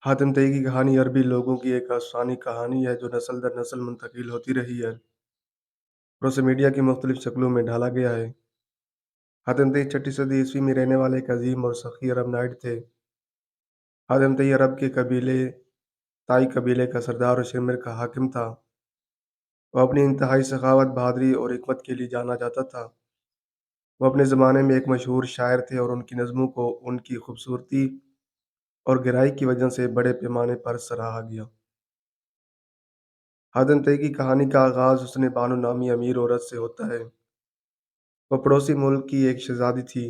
حاتم طئی کی کہانی عربی لوگوں کی ایک افسانوی کہانی ہے جو نسل در نسل منتقل ہوتی رہی ہے اور اسے میڈیا کی مختلف شکلوں میں ڈھالا گیا ہے۔ حاتم طئی 6 صدی عیسوی میں رہنے والے ایک عظیم اور سخی عرب نائٹ تھے۔ حاتم طئی عرب کے قبیلے تائی قبیلے کا سردار اور شمر کا حاکم تھا۔ وہ اپنی انتہائی سخاوت، بہادری اور حکمت کے لیے جانا جاتا تھا۔ وہ اپنے زمانے میں ایک مشہور شاعر تھے اور ان کی نظموں کو ان کی خوبصورتی اور گہرائی کی وجہ سے بڑے پیمانے پر سراہا گیا۔ حاتم طئی کی کہانی کا آغاز حسن بانو نامی امیر عورت سے ہوتا ہے۔ وہ پڑوسی ملک کی ایک شہزادی تھی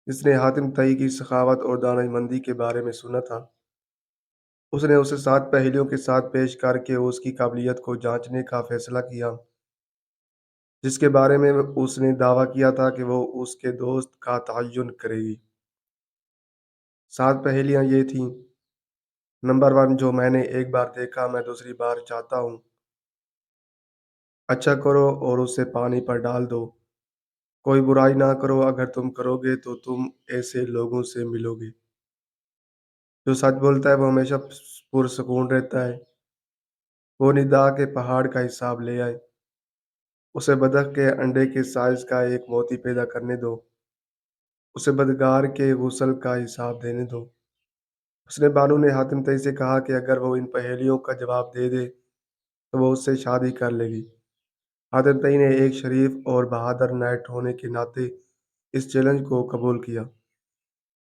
جس نے حاتم طئی کی سخاوت اور دانش مندی کے بارے میں سنا تھا۔ اس نے اسے 7 پہیلیوں کے ساتھ پیش کر کے اس کی قابلیت کو جانچنے کا فیصلہ کیا، جس کے بارے میں اس نے دعویٰ کیا تھا کہ وہ اس کے دوست کا تعین کرے گی۔ 7 پہیلیاں یہ تھیں: نمبر 1، جو میں نے ایک بار دیکھا میں دوسری بار چاہتا ہوں، اچھا کرو اور اسے پانی پر ڈال دو، کوئی برائی نہ کرو، اگر تم کرو گے تو تم ایسے لوگوں سے ملو گے، جو سچ بولتا ہے وہ ہمیشہ پرسکون رہتا ہے، وہ ندا کے پہاڑ کا حساب لے آئے، اسے بطخ کے انڈے کے سائز کا ایک موتی پیدا کرنے دو، اسے بدکار کے غسل کا حساب دینے دو۔ اس نے بانو نے حاتم طئی سے کہا کہ اگر وہ ان پہیلیوں کا جواب دے دے تو وہ اس سے شادی کر لے گی۔ حاتم طئی نے ایک شریف اور بہادر نائٹ ہونے کے ناطے اس چیلنج کو قبول کیا۔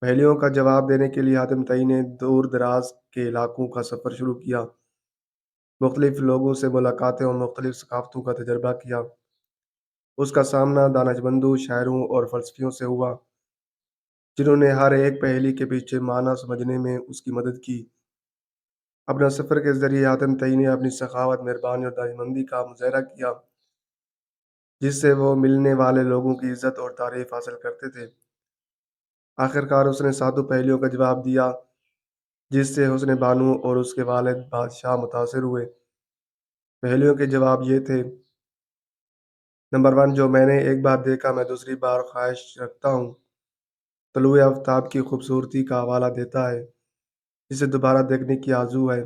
پہیلیوں کا جواب دینے کے لیے حاتم طئی نے دور دراز کے علاقوں کا سفر شروع کیا، مختلف لوگوں سے ملاقاتیں اور مختلف ثقافتوں کا تجربہ کیا۔ اس کا سامنا دانشمندوں، شاعروں اور فلسفیوں سے ہوا جنہوں نے ہر ایک پہیلی کے پیچھے معنی سمجھنے میں اس کی مدد کی۔ اپنا سفر کے ذریعے حاتم طئی نے اپنی سخاوت، مہربانی اور دانشمندی کا مظاہرہ کیا، جس سے وہ ملنے والے لوگوں کی عزت اور تعریف حاصل کرتے تھے۔ آخرکار اس نے 7 پہیلیوں کا جواب دیا، جس سے حسن بانو اور اس کے والد بادشاہ متاثر ہوئے۔ پہیلیوں کے جواب یہ تھے: نمبر 1، جو میں نے ایک بار دیکھا میں دوسری بار خواہش رکھتا ہوں، طلوع آفتاب کی خوبصورتی کا حوالہ دیتا ہے جسے دوبارہ دیکھنے کی آرزو ہے۔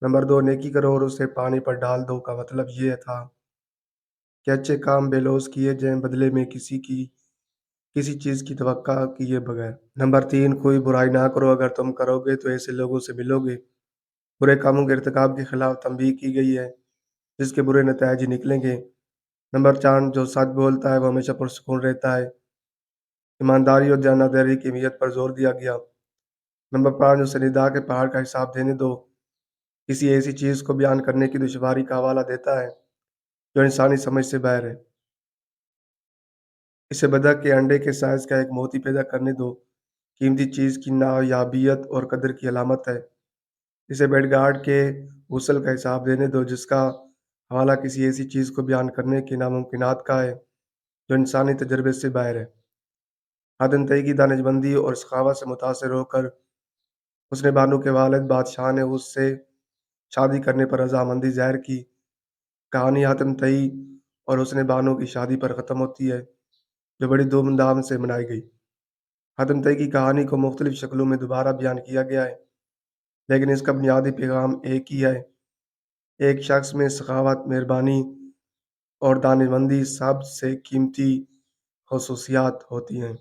نمبر 2، نیکی کرو اور اسے پانی پر ڈال دو کا مطلب یہ تھا کہ اچھے کام بے لوث کیے جائیں بدلے میں کسی چیز کی توقع کیے بغیر۔ نمبر 3، کوئی برائی نہ کرو، اگر تم کرو گے تو ایسے لوگوں سے ملو گے۔ برے کاموں کے ارتکاب کے خلاف تنبیہ کی گئی ہے جس کے برے نتائج ہی نکلیں گے۔ نمبر 4، جو سچ بولتا ہے وہ ہمیشہ پرسکون رہتا ہے۔ ایمانداری اور دیانتداری کی اہمیت پر زور دیا گیا۔ نمبر 5، اسے ندا کے پہاڑ کا حساب دینے دو، کسی ایسی چیز کو بیان کرنے کی دشواری کا حوالہ دیتا ہے جو انسانی سمجھ سے باہر ہے۔ اسے بطخ کے انڈے کے سائز کا ایک موتی پیدا کرنے دو، قیمتی چیز کی نایابیت اور قدر کی علامت ہے۔ اسے بیڈ گارڈ کے غسل کا حساب دینے دو، جس کا حوالہ کسی ایسی چیز کو بیان کرنے کے ناممکنات کا ہے جو انسانی تجربے سے باہر ہے۔ حاتم طئی کی دانشمندی اور سخاوت سے متاثر ہو کر حسن بانو کے والد بادشاہ نے اس سے شادی کرنے پر رضامندی ظاہر کی۔ کہانی حاتم طئی اور حسن بانو کی شادی پر ختم ہوتی ہے، جو بڑی دھوم دھام سے منائی گئی۔ حاتم طئی کی کہانی کو مختلف شکلوں میں دوبارہ بیان کیا گیا ہے، لیکن اس کا بنیادی پیغام ایک ہی ہے: ایک شخص میں سخاوت، مہربانی اور دانشمندی سب سے قیمتی خصوصیات ہوتی ہیں۔